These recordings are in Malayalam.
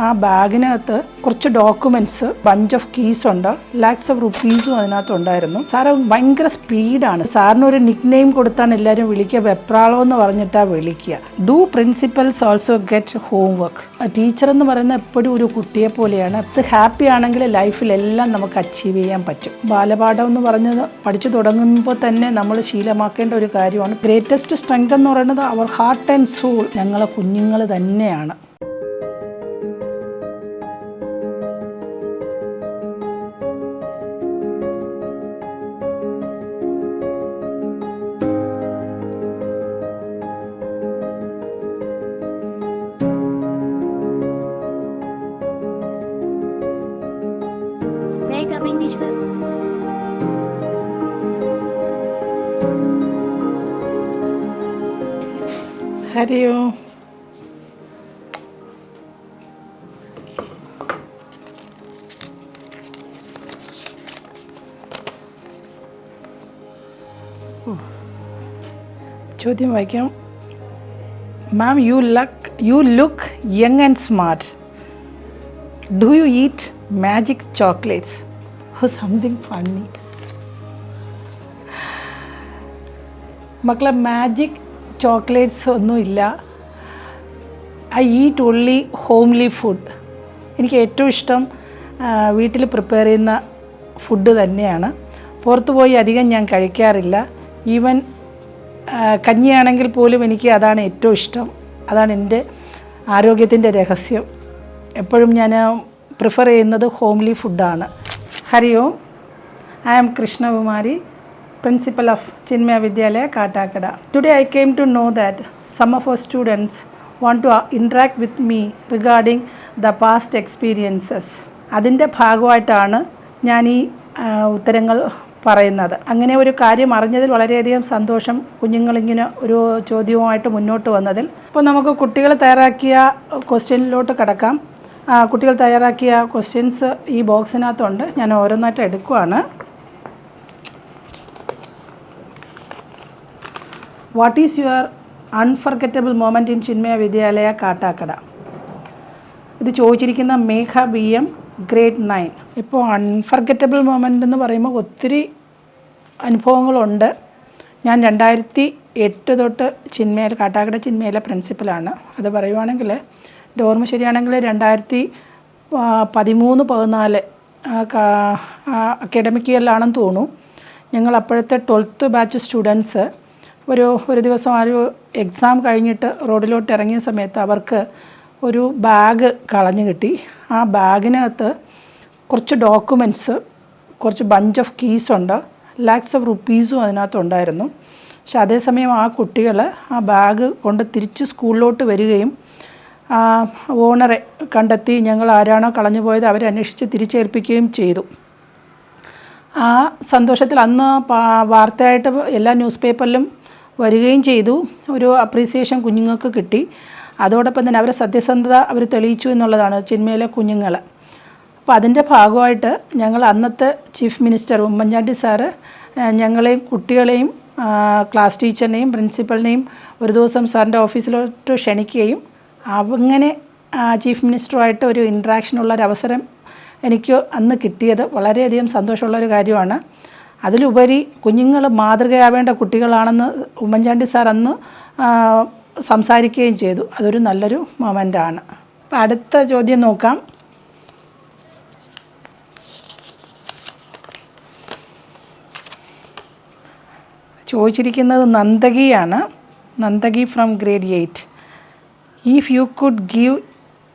ആ ബാഗിനകത്ത് കുറച്ച് ഡോക്യുമെൻറ്റ്സ്, ബഞ്ച് ഓഫ് കീസ് ഉണ്ട്, ലാക്സ് ഓഫ് റുപ്പീസും അതിനകത്തുണ്ടായിരുന്നു. സാറ് ഭയങ്കര സ്പീഡാണ്. സാറിനൊരു നിക് നെയിം കൊടുത്താണ് എല്ലാവരും വിളിക്കുക, വെപ്രാളം എന്ന് പറഞ്ഞിട്ടാണ് വിളിക്കുക. Do principals also get homework? Teacher എന്ന് പറയുന്നത് എപ്പോഴും ഒരു കുട്ടിയെ പോലെയാണ്. ഇത് ഹാപ്പി ആണെങ്കിൽ ലൈഫിലെല്ലാം നമുക്ക് അച്ചീവ് ചെയ്യാൻ പറ്റും. ബാലപാഠം എന്ന് പറഞ്ഞത് പഠിച്ചു തുടങ്ങുമ്പോൾ തന്നെ നമ്മൾ ശീലമാക്കേണ്ട ഒരു കാര്യമാണ്. ഗ്രേറ്റസ്റ്റ് സ്ട്രെങ്ത് എന്ന് പറയുന്നത് അവർ ഹാർട്ട് ആൻഡ് സോൾ, ഞങ്ങളെ കുഞ്ഞുങ്ങൾ തന്നെയാണ്. ഹരി ഓം. ചോദ്യം വായിക്കാം. Ma'am, you look young and smart. Do you eat magic chocolates? Something funny. മക്കളെ, മാജിക് ചോക്ലേറ്റ്സ് ഒന്നുമില്ല. I eat only homely food. എനിക്ക് ഏറ്റവും ഇഷ്ടം വീട്ടിൽ പ്രിപ്പയർ ചെയ്യുന്ന ഫുഡ് തന്നെയാണ്. പുറത്തു പോയി അധികം ഞാൻ കഴിക്കാറില്ല. ഈവൻ കഞ്ഞിയാണെങ്കിൽ പോലും എനിക്ക് അതാണ് ഏറ്റവും ഇഷ്ടം. അതാണ് എൻ്റെ ആരോഗ്യത്തിൻ്റെ രഹസ്യം. എപ്പോഴും ഞാൻ പ്രിഫർ ചെയ്യുന്നത് ഹോംലി ഫുഡാണ്. Hari Om. I am Krishnakumari, Principal of Chinmaya Vidyalaya, Katakada. Today I came to know that some of our students want to interact with me regarding the past experiences. അതിൻ്റെ ഭാഗമായിട്ടാണ് ഞാൻ ഈ ഉത്തരങ്ങൾ പറയുന്നത്. അങ്ങനെ ഒരു കാര്യം അറിഞ്ഞതിൽ വളരെയധികം സന്തോഷം. കുഞ്ഞുങ്ങളിങ്ങനെ ഒരു ചോദ്യവുമായിട്ട് മുന്നോട്ട് വന്നതിൽ. അപ്പോൾ നമുക്ക് കുട്ടികൾ തയ്യാറാക്കിയ ക്വസ്റ്റ്യനിലോട്ട് കിടക്കാം. കുട്ടികൾ തയ്യാറാക്കിയ ക്വസ്റ്റ്യൻസ് ഈ ബോക്സിനകത്തുണ്ട്. ഞാൻ ഓരോന്നായിട്ട് എടുക്കുവാണ്. What is your unforgettable moment in Chinmaya Vidyalaya, Kattakada? ഇത് ചോദിച്ചിരിക്കുന്ന മേഘ BM, ഗ്രേഡ് 9. ഇപ്പോൾ അൺഫർഗറ്റബിൾ മൊമെൻ്റ് എന്ന് പറയുമ്പോൾ ഒത്തിരി അനുഭവങ്ങളുണ്ട്. ഞാൻ 2008 തൊട്ട് കാട്ടാക്കട ചിന്മയയിലെ പ്രിൻസിപ്പലാണ്. അത് പറയുവാണെങ്കിൽ എൻ്റെ ഓർമ്മ ശരിയാണെങ്കിൽ 2013-14 അക്കാഡമിക് ഇയറിലാണെന്ന് തോന്നുന്നു. ഞങ്ങൾ അപ്പോഴത്തെ 12th ബാച്ച് സ്റ്റുഡൻസ് ഒരു ദിവസം ഒരു എക്സാം കഴിഞ്ഞിട്ട് റോഡിലോട്ട് ഇറങ്ങിയ സമയത്ത് അവർക്ക് ഒരു ബാഗ് കളഞ്ഞു കിട്ടി. ആ ബാഗിനകത്ത് കുറച്ച് ഡോക്യുമെൻറ്റ്സ്, കുറച്ച് ബഞ്ച് ഓഫ് കീസ് ഉണ്ട്, ലാക്സ് ഓഫ് റുപ്പീസും അതിനകത്തുണ്ടായിരുന്നു. പക്ഷെ അതേസമയം ആ കുട്ടികൾ ആ ബാഗ് കൊണ്ട് തിരിച്ച് സ്കൂളിലോട്ട് വരികയും ഓണറെ കണ്ടെത്തി ഞങ്ങൾ ആരാണോ കളഞ്ഞു പോയത് അവരെ അന്വേഷിച്ച് തിരിച്ചേൽപ്പിക്കുകയും ചെയ്തു. ആ സന്തോഷത്തിൽ അന്ന് വാർത്തയായിട്ട് എല്ലാ ന്യൂസ് പേപ്പറിലും വരികയും ചെയ്തു. ഒരു അപ്രീസിയേഷൻ കുഞ്ഞുങ്ങൾക്ക് കിട്ടി. അതോടൊപ്പം തന്നെ അവരെ സത്യസന്ധത അവർ തെളിയിച്ചു എന്നുള്ളതാണ് ചിന്മയിലെ കുഞ്ഞുങ്ങൾ. അപ്പോൾ അതിൻ്റെ ഭാഗമായിട്ട് ഞങ്ങൾ അന്നത്തെ ചീഫ് മിനിസ്റ്റർ ഉമ്മൻചാണ്ടി സാറ് ഞങ്ങളെയും കുട്ടികളെയും ക്ലാസ് ടീച്ചറിനെയും പ്രിൻസിപ്പലിനെയും ഒരു ദിവസം സാറിൻ്റെ ഓഫീസിലോട്ട് ക്ഷണിക്കുകയും അങ്ങനെ ചീഫ് മിനിസ്റ്ററുമായിട്ട് ഒരു ഇൻട്രാക്ഷനുള്ളൊരവസരം എനിക്ക് അന്ന് കിട്ടിയത് വളരെയധികം സന്തോഷമുള്ളൊരു കാര്യമാണ്. അതിലുപരി കുഞ്ഞുങ്ങൾ മാതൃകയാവേണ്ട കുട്ടികളാണെന്ന് ഉമ്മൻചാണ്ടി സാർ അന്ന് സംസാരിക്കുകയും ചെയ്തു. അതൊരു നല്ലൊരു മൊമെൻ്റാണ്. അപ്പോൾ അടുത്ത ചോദ്യം നോക്കാം. ചോദിച്ചിരിക്കുന്നത് നന്ദകിയാണ്. Nandaki from grade 8. If you could give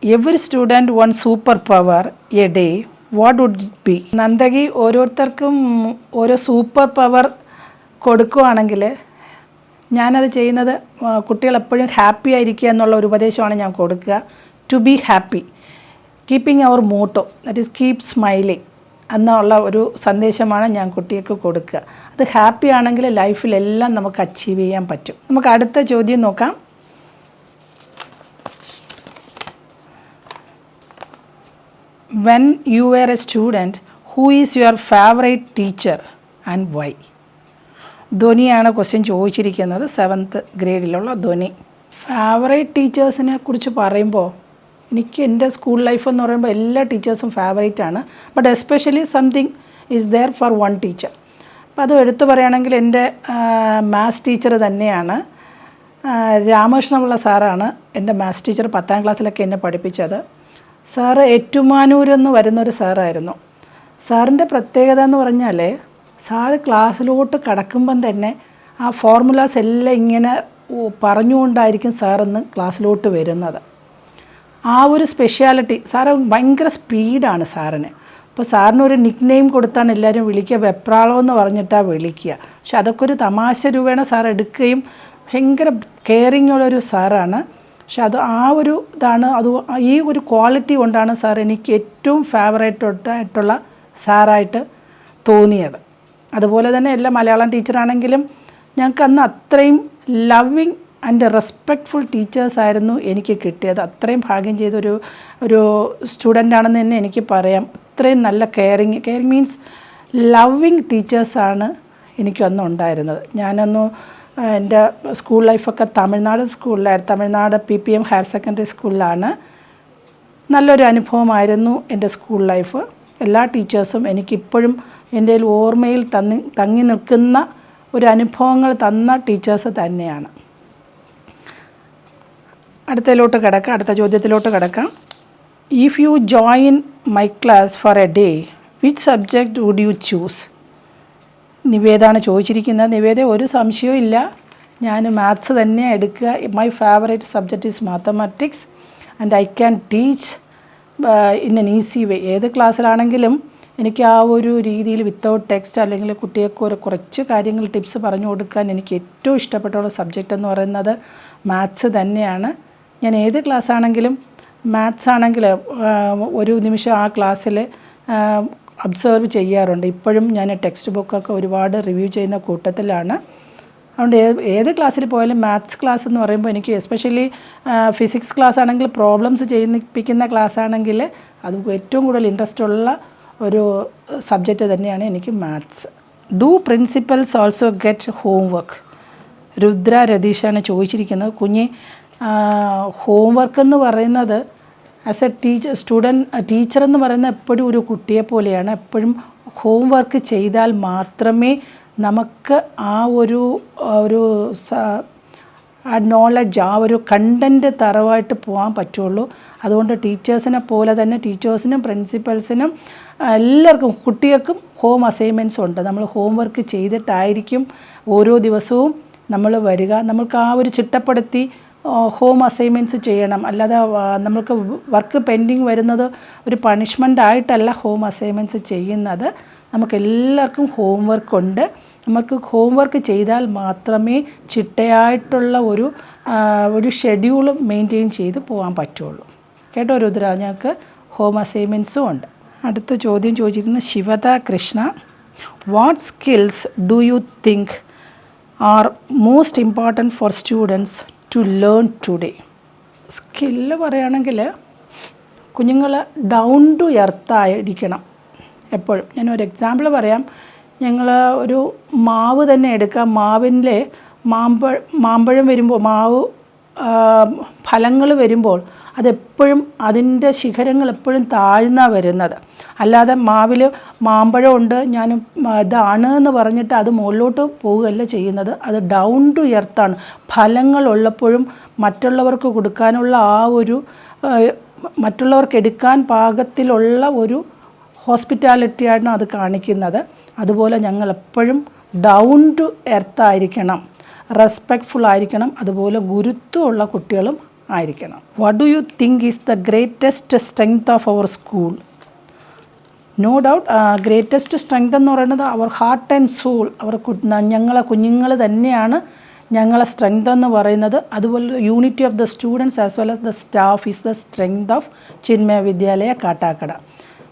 every student one super power a day, what would it be? Nandaki, ഓരോരുത്തർക്കും ഓരോ സൂപ്പർ പവർ കൊടുക്കുകയാണെങ്കിൽ ഞാനത് ചെയ്യുന്നത് കുട്ടികൾ എപ്പോഴും ഹാപ്പി ആയിരിക്കുക എന്നുള്ള ഒരു ഉപദേശമാണ് ഞാൻ കൊടുക്കുക. To be happy, keeping our motto, that is keep smiling എന്നുള്ള ഒരു സന്ദേശമാണ് ഞാൻ കുട്ടികൾക്ക് കൊടുക്കുക. അത് ഹാപ്പി ആണെങ്കിൽ ലൈഫിലെല്ലാം നമുക്ക് അച്ചീവ് ചെയ്യാൻ പറ്റും. നമുക്ക് അടുത്ത ചോദ്യം നോക്കാം. When you were a student, who is your favorite teacher and why? ധ്വനിയാണ് ക്വസ്റ്റ്യൻ ചോദിച്ചിരിക്കുന്നത്. 7th ഗ്രേഡിലുള്ള ധ്വനി. ഫേവറേറ്റ് ടീച്ചേഴ്സിനെ കുറിച്ച് പറയുമ്പോൾ എനിക്ക് എൻ്റെ സ്കൂൾ ലൈഫ് എന്ന് പറയുമ്പോൾ എല്ലാ ടീച്ചേഴ്സും ഫേവറേറ്റ് ആണ്. But especially something is there for one teacher. അപ്പോൾ അത് എടുത്തു പറയുകയാണെങ്കിൽ എൻ്റെ മാത്സ് ടീച്ചർ തന്നെയാണ്. രാമകൃഷ്ണപിള്ള സാറാണ് എൻ്റെ മാത്സ് ടീച്ചർ. 10ാം ക്ലാസ്സിലൊക്കെ എന്നെ പഠിപ്പിച്ചത്. സാറ് ഏറ്റുമാനൂരെന്ന് വരുന്നൊരു സാറായിരുന്നു. സാറിൻ്റെ പ്രത്യേകത എന്ന് പറഞ്ഞാൽ സാറ് ക്ലാസ്സിലോട്ട് കടക്കുമ്പം തന്നെ ആ ഫോർമുലാസ് എല്ലാം ഇങ്ങനെ പറഞ്ഞുകൊണ്ടായിരിക്കും സാറൊന്ന് ക്ലാസ്സിലോട്ട് വരുന്നത്. ആ ഒരു സ്പെഷ്യാലിറ്റി, സാറ് ഭയങ്കര സ്പീഡാണ് സാറിന്. അപ്പോൾ സാറിനൊരു നിക്ക് നെയിം കൊടുത്താണ് എല്ലാവരും വിളിക്കുക, വെപ്രാളം എന്ന് പറഞ്ഞിട്ടാണ് വിളിക്കുക. പക്ഷെ അതൊക്കെ ഒരു തമാശ രൂപേണ സാർ എടുക്കുകയും ഭയങ്കര കെയറിങ് ഉള്ളൊരു സാറാണ്. പക്ഷെ അത് ആ ഒരു ഇതാണ്, അത് ഈ ഒരു ക്വാളിറ്റി കൊണ്ടാണ് സാർ എനിക്ക് ഏറ്റവും ഫേവറേറ്റായിട്ടുള്ള സാറായിട്ട് തോന്നിയത്. അതുപോലെ തന്നെ എല്ലാ മലയാളം ടീച്ചറാണെങ്കിലും ഞങ്ങൾക്ക് അന്ന് അത്രയും ലവിങ് ആൻഡ് റെസ്പെക്റ്റ്ഫുൾ ടീച്ചേഴ്സായിരുന്നു എനിക്ക് കിട്ടിയത്. അത്രയും ഭാഗ്യം ചെയ്തൊരു സ്റ്റുഡൻ്റാണെന്ന് തന്നെ എനിക്ക് പറയാം. അത്രയും നല്ല കെയറിങ് മീൻസ് ലവിങ് ടീച്ചേഴ്സാണ് എനിക്കന്ന് ഉണ്ടായിരുന്നത്. ഞാനന്ന് എൻ്റെ സ്കൂൾ ലൈഫൊക്കെ തമിഴ്നാട് PPM ഹയർ സെക്കൻഡറി സ്കൂളിലാണ്. നല്ലൊരു അനുഭവമായിരുന്നു എൻ്റെ സ്കൂൾ ലൈഫ്. എല്ലാ ടീച്ചേഴ്സും എനിക്കിപ്പോഴും എൻ്റെ ഓർമ്മയിൽ തങ്ങി നിൽക്കുന്ന ഒരു അനുഭവങ്ങൾ തന്ന ടീച്ചേഴ്സ് തന്നെയാണ്. അടുത്ത ചോദ്യത്തിലോട്ട് കിടക്കാം. If you join my class for a day, which subject would you choose? നിവേദാണ് ചോദിച്ചിരിക്കുന്നത്. നിവേദ, ഒരു സംശയവും ഇല്ല, ഞാൻ മാത്സ് തന്നെയാണ് എടുക്കുക. My favourite subject is mathematics and I can teach in an easy way. ഏത് ക്ലാസ്സിലാണെങ്കിലും എനിക്ക് ആ ഒരു രീതിയിൽ വിത്തൗട്ട് ടെക്സ്റ്റ് അല്ലെങ്കിൽ കുട്ടികൾക്ക് കുറച്ച് കാര്യങ്ങൾ ടിപ്സ് പറഞ്ഞു കൊടുക്കാൻ എനിക്ക് ഏറ്റവും ഇഷ്ടപ്പെട്ടുള്ള സബ്ജക്റ്റ് എന്ന് പറയുന്നത് മാത്സ് തന്നെയാണ്. ഞാൻ ഏത് ക്ലാസ് ആണെങ്കിലും മാത്സ് ആണെങ്കിൽ ഒരു നിമിഷം ആ ക്ലാസ്സിൽ ഒബ്സർവ് ചെയ്യാറുണ്ട്. ഇപ്പോഴും ഞാൻ ടെക്സ്റ്റ് ബുക്കൊക്കെ ഒരുപാട് റിവ്യൂ ചെയ്യുന്ന കൂട്ടത്തിലാണ്. അതുകൊണ്ട് ഏത് ക്ലാസ്സിൽ പോയാലും മാത്സ് ക്ലാസ് എന്ന് പറയുമ്പോൾ എനിക്ക് എസ്പെഷ്യലി ഫിസിക്സ് ക്ലാസ് ആണെങ്കിൽ പ്രോബ്ലംസ് ചെയ്യിപ്പിക്കുന്ന ക്ലാസ് ആണെങ്കിൽ അത് ഏറ്റവും കൂടുതൽ ഇൻട്രസ്റ്റ് ഉള്ള ഒരു സബ്ജക്റ്റ് തന്നെയാണ് എനിക്ക് maths. Do principals also get homework? Rudra രതീഷാണ് ചോദിച്ചിരിക്കുന്നത്. കുഞ്ഞ്, ഹോംവർക്ക് എന്ന് പറയുന്നത് ആസ് എ ടീച്ചർ എന്ന് പറയുന്നത് എപ്പോഴും ഒരു കുട്ടിയെ പോലെയാണ്. എപ്പോഴും ഹോംവർക്ക് ചെയ്താൽ മാത്രമേ നമുക്ക് ആ ഒരു നോളജ്, ആ ഒരു കണ്ടൻറ്റ് തറവായിട്ട് പോകാൻ പറ്റുള്ളൂ. അതുകൊണ്ട് ടീച്ചേഴ്സിനെ പോലെ തന്നെ ടീച്ചേഴ്സിനും പ്രിൻസിപ്പൽസിനും എല്ലാവർക്കും, കുട്ടികൾക്കും ഹോം അസൈൻമെൻറ്റ്സ് ഉണ്ട്. നമ്മൾ ഹോംവർക്ക് ചെയ്തിട്ടായിരിക്കും ഓരോ ദിവസവും നമ്മൾ വരിക. നമ്മൾക്ക് ആ ഒരു ചിട്ടപ്പെടുത്തി ഹോം അസൈൻമെൻറ്റ്സ് ചെയ്യണം. അല്ലാതെ നമ്മൾക്ക് വർക്ക് പെൻഡിങ് വരുന്നത് ഒരു പണിഷ്മെൻ്റ് ആയിട്ടല്ല ഹോം അസൈൻമെൻറ്റ്സ് ചെയ്യുന്നത്. നമുക്കെല്ലാവർക്കും ഹോംവർക്ക് ഉണ്ട്. നമുക്ക് ഹോംവർക്ക് ചെയ്താൽ മാത്രമേ ചിട്ടയായിട്ടുള്ള ഒരു ഷെഡ്യൂൾ മെയിൻറ്റെയിൻ ചെയ്ത് പോകാൻ പറ്റുള്ളൂ. കേട്ടോ രുദ്ര, ഞങ്ങൾക്ക് ഹോം അസൈൻമെൻറ്റ്സും ഉണ്ട്. അടുത്ത ചോദ്യം ചോദിച്ചിരുന്നത് Shivada Krishna. What skills do you think are most important for students to learn today? Skill പറയുകയാണെങ്കിൽ കുഞ്ഞുങ്ങൾ ഡൗൺ ടു എർത്ത് ആയിരിക്കണം എപ്പോഴും. ഞാനൊരു എക്സാമ്പിൾ പറയാം. ഞങ്ങൾ ഒരു മാവ് തന്നെ എടുക്കാം. മാവിൻ്റെ മാമ്പഴം വരുമ്പോൾ, ഫലങ്ങൾ വരുമ്പോൾ അതെപ്പോഴും അതിൻ്റെ ശിഖരങ്ങൾ എപ്പോഴും താഴ്ന്നാണ് വരുന്നത്. അല്ലാതെ മാവിൽ മാമ്പഴം ഉണ്ട്, ഞാൻ ഇതാണ് എന്ന് പറഞ്ഞിട്ട് അത് മുകളിലോട്ട് പോവുകയല്ല ചെയ്യുന്നത്. അത് ഡൗൺ ടു എർത്താണ്. ഫലങ്ങളുള്ളപ്പോഴും മറ്റുള്ളവർക്ക് കൊടുക്കാനുള്ള മറ്റുള്ളവർക്ക് എടുക്കാൻ പാകത്തിലുള്ള ഒരു ഹോസ്പിറ്റാലിറ്റിയാണ് അത് കാണിക്കുന്നത്. അതുപോലെ ഞങ്ങൾ എപ്പോഴും ഡൗൺ ടു എർത്ത് ആയിരിക്കണം, റെസ്പെക്റ്റ്ഫുൾ ആയിരിക്കണം, അതുപോലെ ഗുരുത്വമുള്ള കുട്ടികളും ആയിരിക്കണം. What do you think is the greatest strength of our school? No doubt greatest strength എന്ന് പറയുന്നത് അവർ ഹാർട്ട് ആൻഡ് സോൾ, ഞങ്ങളെ കുഞ്ഞുങ്ങൾ തന്നെയാണ് ഞങ്ങളെ സ്ട്രെങ്ത് എന്ന് പറയുന്നത്. അതുപോലെ unity of the students as well as the staff is the strength of Chinmaya Vidyalaya Kattakada.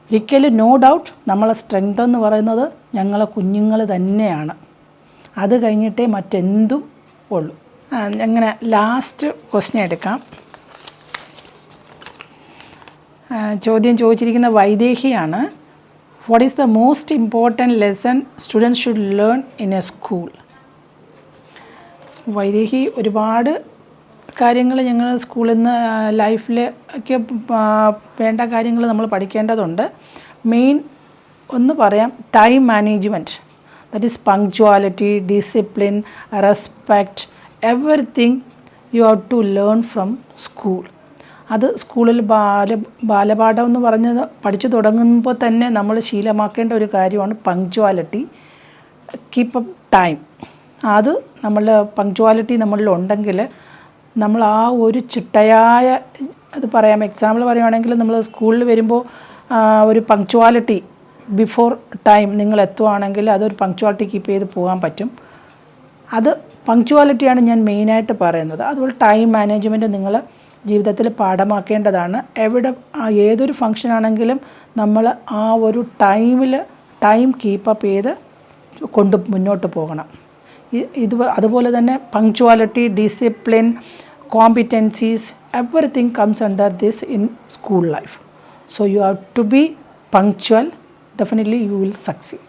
ഒരിക്കലും നോ ഡൗട്ട് നമ്മളെ സ്ട്രെങ്ത് എന്ന് പറയുന്നത് ഞങ്ങളെ കുഞ്ഞുങ്ങൾ തന്നെയാണ്. അത് കഴിഞ്ഞിട്ടേ മറ്റെന്തും ഉള്ളൂ. അങ്ങനെ ലാസ്റ്റ് ക്വസ്റ്റ്യൻ എടുക്കാം. ചോദ്യം ചോദിച്ചിരിക്കുന്ന വൈദേഹിയാണ്. What is the most important lesson students should learn in a school? Vaidehi ഒരുപാട് കാര്യങ്ങൾ ഞങ്ങൾ സ്കൂളിൽ നിന്ന് ലൈഫിൽ ഒക്കെ വേണ്ട കാര്യങ്ങൾ നമ്മൾ പഠിക്കേണ്ടതുണ്ട്. മെയിൻ ഒന്ന് പറയാം, time management. That is punctuality, discipline, respect, everything you have to learn from school. അത് സ്കൂളിൽ ബാലപാഠം എന്ന് പറഞ്ഞത് പഠിച്ചു തുടങ്ങുമ്പോൾ തന്നെ നമ്മൾ ശീലമാക്കേണ്ട ഒരു കാര്യമാണ് പങ്ക്ച്വാലിറ്റി, കീപ്പ് അപ്പ് ടൈം. അത് പങ്ക്ച്വാലിറ്റി നമ്മളിൽ ഉണ്ടെങ്കിൽ നമ്മൾ ആ ഒരു ചിട്ടയായ, അത് പറയാം, എക്സാമ്പിൾ പറയുകയാണെങ്കിൽ നമ്മൾ സ്കൂളിൽ വരുമ്പോൾ ഒരു പങ്ക്ച്വാലിറ്റി ബിഫോർ ടൈം നിങ്ങൾ എത്തുവാണെങ്കിൽ അതൊരു പങ്ക്ച്വാലിറ്റി കീപ്പ് ചെയ്ത് പോകാൻ പറ്റും. അത് പങ്ക്ച്വാലിറ്റിയാണ് ഞാൻ മെയിനായിട്ട് പറയുന്നത്. അതുപോലെ ടൈം മാനേജ്മെൻറ്റ് നിങ്ങൾ ജീവിതത്തിൽ പാഠമാക്കേണ്ടതാണ്. ഏതൊരു ഫങ്ഷൻ ആണെങ്കിലും നമ്മൾ ആ ഒരു ടൈം കീപ്പപ്പ് ചെയ്ത് മുന്നോട്ട് പോകണം. അതുപോലെ തന്നെ punctuality, discipline, competencies, everything comes under this in school life. So you have to be punctual. Definitely you will succeed.